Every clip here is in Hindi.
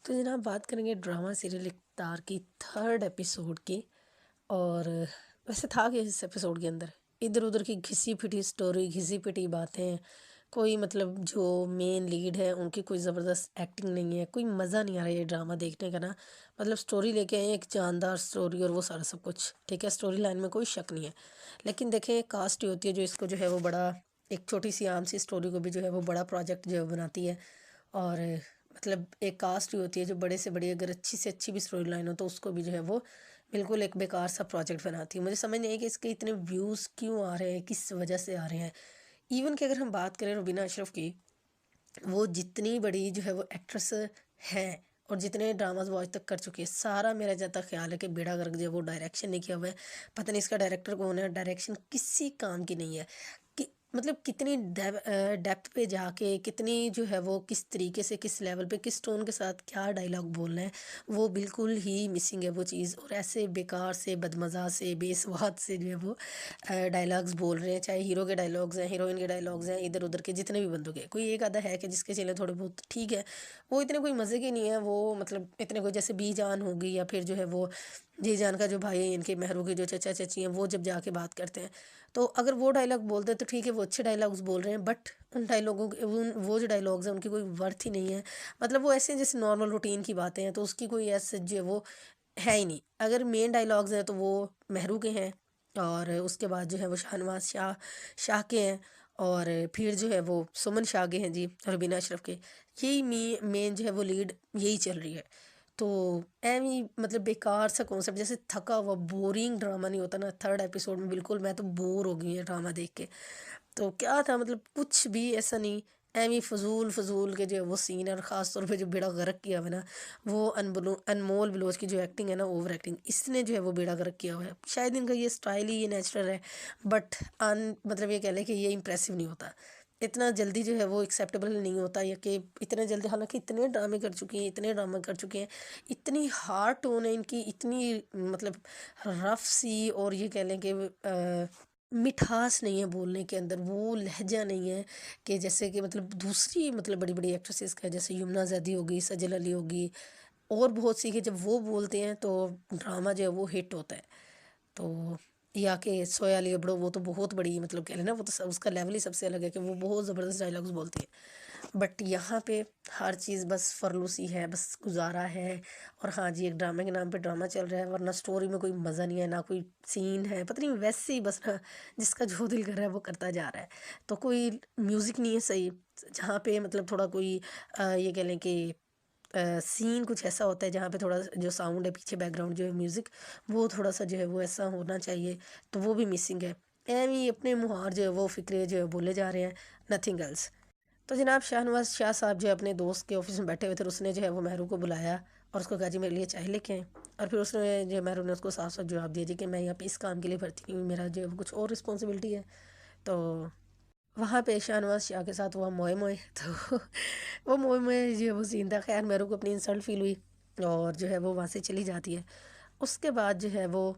तो जनाब बात करेंगे ड्रामा सीरियल इक़्तिदार की थर्ड एपिसोड की। और वैसे था क्या इस एपिसोड के अंदर, इधर उधर की घिसी पिटी स्टोरी, घिसी पिटी बातें। कोई मतलब जो मेन लीड है उनकी कोई ज़बरदस्त एक्टिंग नहीं है, कोई मज़ा नहीं आ रहा है ये ड्रामा देखने का ना। मतलब स्टोरी लेके आए हैं एक जानदार स्टोरी और वो सारा सब कुछ ठीक है, स्टोरी लाइन में कोई शक नहीं है। लेकिन देखें कास्ट ही होती है जो इसको जो है वो बड़ा, एक छोटी सी आम सी स्टोरी को भी जो है वो बड़ा प्रोजेक्ट जो है बनाती है। और मतलब एक कास्ट भी होती है जो बड़े से बड़ी, अगर अच्छी से अच्छी भी स्टोरी लाइन हो तो उसको भी जो है वो बिल्कुल एक बेकार सा प्रोजेक्ट बनाती है। मुझे समझ नहीं आई कि इसके इतने व्यूज़ क्यों आ रहे हैं, किस वजह से आ रहे हैं। इवन कि अगर हम बात करें रुबीना अशरफ की, वो जितनी बड़ी जो है वो एक्ट्रेस है और जितने ड्रामाज वो आज तक कर चुकी है, सारा मेरा जहाँ तक ख्याल है कि बेड़ा गर्क जो है वो डायरेक्शन नहीं किया हुआ है। पता नहीं इसका डायरेक्टर कौन है, डायरेक्शन किसी काम की नहीं है। कि मतलब कितनी डेप्थ पे जाके कितनी जो है वो किस तरीके से, किस लेवल पे, किस टोन के साथ क्या डायलॉग बोलना है, वो बिल्कुल ही मिसिंग है वो चीज़। और ऐसे बेकार से, बदमज़ा से, बेस्वाद से जो है वो डायलॉग्स बोल रहे हैं। चाहे हीरो के डायलॉग्स हैं, हीरोइन के डायलॉग्स हैं, इधर उधर के जितने भी बंदों के, कोई एक आधा है कि जिसके चले थोड़े बहुत ठीक है। वो इतने कोई मज़े के नहीं है। वो मतलब इतने कोई जैसे बी जान होगी या फिर जो है वो जी जान का जो भाई है इनके, मेहरू के जो चचा चाची हैं, वो जब जाके बात करते हैं तो अगर वो डायलॉग बोलते हैं तो ठीक है, वो अच्छे डायलॉग्स बोल रहे हैं। बट उन डायलॉगों के उन वो जो डायलॉग्स हैं उनकी कोई वर्थ ही नहीं है। मतलब वो ऐसे हैं जैसे नॉर्मल रूटीन की बातें हैं, तो उसकी कोई ऐसे जो है वो है ही नहीं। अगर मेन डायलॉग्स हैं तो वो मेहरू के हैं, और उसके बाद जो है वो शाहनवाज शाह शाह के हैं, और फिर जो है वो सुमन शाह के हैं जी, रुबीना अशरफ के। यही मेन जो है वो लीड यही चल रही है। तो एम ही मतलब बेकार सा कॉन्सेप्ट, जैसे थका हुआ बोरिंग ड्रामा नहीं होता ना, थर्ड एपिसोड में बिल्कुल मैं तो बोर हो गई है ड्रामा देख के। तो क्या था मतलब कुछ भी ऐसा नहीं। एम ही फजूल फजूल के जो है वो सीन है, और ख़ास तौर पे जो बेड़ा गर्क किया हुआ है ना, वो अनमोल बलोच की जो एक्टिंग है ना, ओवर एक्टिंग, इसने जो है वो बेड़ा गर्क किया हुआ है। शायद इनका ये स्टाइल ही ये नेचुरल है। बट अन मतलब ये कह लें कि ये इम्प्रेसिव नहीं होता इतना जल्दी, जो है वो एक्सेप्टेबल नहीं होता, या कि इतने जल्दी, हालांकि इतने ड्रामे कर चुकी हैं, इतने ड्रामे कर चुके हैं, इतनी हार्ड टोन है इनकी, इतनी मतलब रफ सी, और ये कह लें कि मिठास नहीं है बोलने के अंदर, वो लहजा नहीं है कि जैसे कि मतलब दूसरी मतलब बड़ी बड़ी एक्ट्रेसेस का है, जैसे यमुना ज़ैदी होगी, सजल अली होगी, और बहुत सी कि जब वो बोलते हैं तो ड्रामा जो है वो हिट होता है। तो या कि सोया अली अबड़ो, वो तो बहुत बड़ी मतलब कह लें ना, वो तो उसका लेवल ही सबसे अलग है कि वो बहुत ज़बरदस्त डायलॉग्स बोलती है। बट यहाँ पे हर चीज़ बस फरलूसी है, बस गुजारा है। और हाँ जी, एक ड्रामे के नाम पे ड्रामा चल रहा है, वरना स्टोरी में कोई मज़ा नहीं है, ना कोई सीन है, पता नहीं वैसे ही बस ना, जिसका जो दिल कर रहा है वो करता जा रहा है। तो कोई म्यूज़िक नहीं है सही, जहाँ पे मतलब थोड़ा कोई ये कह लें कि सीन कुछ ऐसा होता है जहाँ पे थोड़ा जो साउंड है पीछे, बैकग्राउंड जो है म्यूज़िक, वो थोड़ा सा जो है वो ऐसा होना चाहिए, तो वो भी मिसिंग है। एम ही अपने मुहार जो है वो फ़िक्रे जो है बोले जा रहे हैं, नथिंग एल्स। तो जनाब शाहनवाज शाह साहब जो है अपने दोस्त के ऑफिस में बैठे हुए थे, उसने जो है वो मेहरू को बुलाया और उसको कहा जी मेरे लिए चाय लेके आए। और फिर उसने जो मेहरू ने उसको साफ साफ जवाब दिया जी कि मैं यहाँ पे इस काम के लिए भर्ती नहीं हुई, मेरा जो है वो कुछ और रिस्पॉन्सिबिलिटी है। तो वहाँ पे शाहनवाज शाह के साथ हुआ मोए मोए। तो वो मोए मोए जो है वो सीन था। खैर मेहरू को अपनी इंसल्ट फील हुई और जो है वो वहाँ से चली जाती है। उसके बाद जो है वो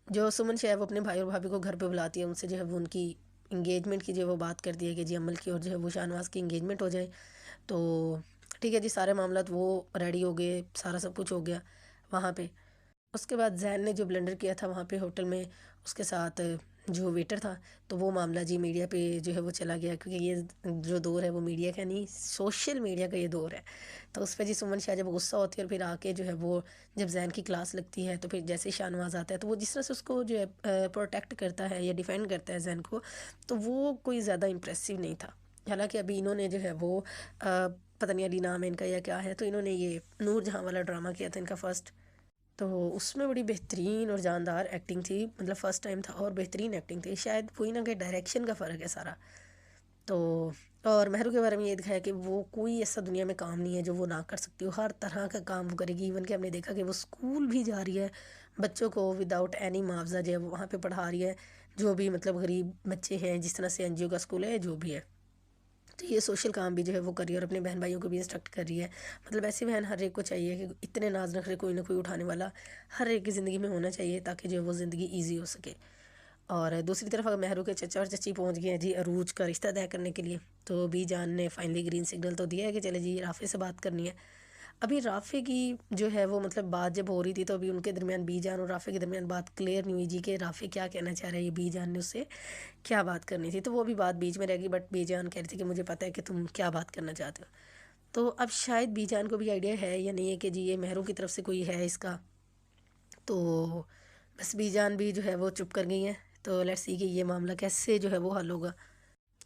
जो सुमन शाह है वो अपने भाई और भाभी को घर पे बुलाती है, उनसे जो है वो उनकी इंगेजमेंट की जो है वो बात करती है कि जी अमल की और जो है वो शाहनवाज की इंगेजमेंट हो जाए। तो ठीक है जी, सारे मामलात वो रेडी हो गए, सारा सब कुछ हो गया वहाँ पे। उसके बाद जैन ने जो ब्लंडर किया था वहाँ पे होटल में उसके साथ जो वेटर था, तो वो मामला जी मीडिया पे जो है वो चला गया, क्योंकि ये जो दौर है वो मीडिया का नहीं, सोशल मीडिया का ये दौर है। तो उस पर जी सुमन शाह जब गुस्सा होती है और फिर आके जो है वो जब जैन की क्लास लगती है, तो फिर जैसे ही शाहनवाज आता है तो वो जिस तरह से उसको जो है प्रोटेक्ट करता है या डिफेंड करता है जैन को, तो वो कोई ज़्यादा इम्प्रेसिव नहीं था। हालांकि अभी इन्होंने जो है वो पता नहीं अली नाम है इनका या क्या है, तो इन्होंने ये नूर जहाँ वाला ड्रामा किया था इनका फर्स्ट, तो उसमें बड़ी बेहतरीन और जानदार एक्टिंग थी, मतलब फ़र्स्ट टाइम था और बेहतरीन एक्टिंग थी। शायद कोई ना कोई डायरेक्शन का फ़र्क है सारा। तो और मेहरू के बारे में ये दिखाया कि वो कोई ऐसा दुनिया में काम नहीं है जो वो ना कर सकती हो, हर तरह का काम वो करेगी। इवन कि हमने देखा कि वो स्कूल भी जा रही है, बच्चों को विदाउट एनी मुआवजा जो है वो वहाँ पे पढ़ा रही है, जो भी मतलब गरीब बच्चे हैं, जिस तरह से एनजीओ का स्कूल है जो भी है। तो ये सोशल काम भी जो है वो कर रही है और अपने बहन भाइयों को भी इंस्ट्रक्ट कर रही है। मतलब ऐसी बहन हर एक को चाहिए कि इतने नाज नखरे कोई ना कोई उठाने वाला हर एक की ज़िंदगी में होना चाहिए, ताकि जो है वो ज़िंदगी ईजी हो सके। और दूसरी तरफ अगर मेहरू के चचा और चची पहुंच गए हैं जी अरूज का रिश्ता तय करने के लिए, तो बी जान ने फाइनली ग्रीन सिग्नल तो दिया है कि चले जी राफे से बात करनी है। अभी राफ़े की जो है वो मतलब बात जब हो रही थी, तो अभी उनके दरमियान बीजान और राफ़े के दरमियान बात क्लियर नहीं हुई जी कि राफ़े क्या कहना चाह रहा है, ये बीजान ने उससे क्या बात करनी थी। तो वो भी बात बीच में रह गई, बट बीजान कह रही थी कि मुझे पता है कि तुम क्या बात करना चाहते हो। तो अब शायद बीजान को भी आइडिया है या नहीं है कि जी ये मेहरू की तरफ से कोई है इसका। तो बस बीजान भी जो है वो चुप कर गई हैं। तो लेट्स सी कि ये मामला कैसे जो है वो हल होगा।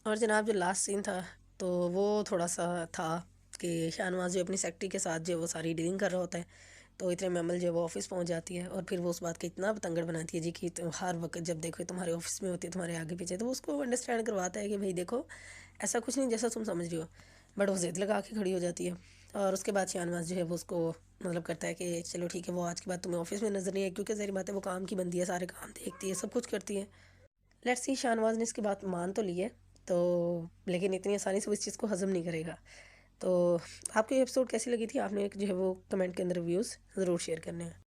और जनाब जो लास्ट सीन था, तो वो थोड़ा सा था कि शाहनवाज जो अपनी सेक्रेटरी के साथ जो वो सारी डीलिंग कर रहा होता है, तो इतने में अमल जो है वो ऑफिस पहुंच जाती है और फिर वो उस बात का इतना बतंगड़ बनाती है जी कि तुम हर वक्त जब देखो तुम्हारे ऑफिस में होती है, तुम्हारे आगे पीछे। तो वो उसको अंडरस्टैंड करवाता है कि भाई देखो ऐसा कुछ नहीं जैसा तुम समझ रही हो, बट वो जिद लगा के खड़ी हो जाती है। और उसके बाद शाहनवाज जो है वो उसको मतलब करता है कि चलो ठीक है, वो आज के बाद तुम्हें ऑफिस में नज़र नहीं है, क्योंकि ज़ाहिर बात है वो काम की बंदी है, सारे काम देखती है, सब कुछ करती है। लेट्स सी शाहनवाज ने इसकी बात मान तो ली है, तो लेकिन इतनी आसानी से वो इस चीज़ को हज़म नहीं करेगा। तो आपको ये एपिसोड कैसी लगी थी, आपने जो है वो कमेंट के अंदर व्यूज़ ज़रूर शेयर करने हैं।